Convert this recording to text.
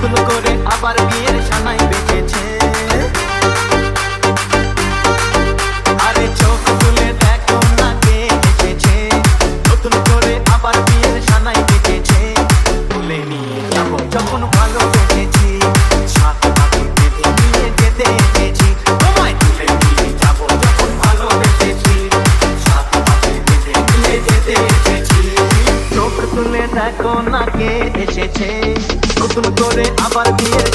নতুন করে আবার বিয়ের সানাই বেঁচেছে। আরে চোখ তুলে দেখো না কে এসেছে, নতুন করে আবার বিয়ের সানাই বেঁচেছে। তুলে নিয়ে যাবো যখন ভালোবেসেছি, সাত পাখি বেঁধে নিয়ে যেতে এসেছি। তোমায় তুলে নিয়ে যাবো যখন ভালোবেসেছি, সাত পাখি বেঁধে নিয়ে যেতে এসেছি। চোখ তুলে দেখো না কে এসেছে, নতুন করে আবার বিয়ের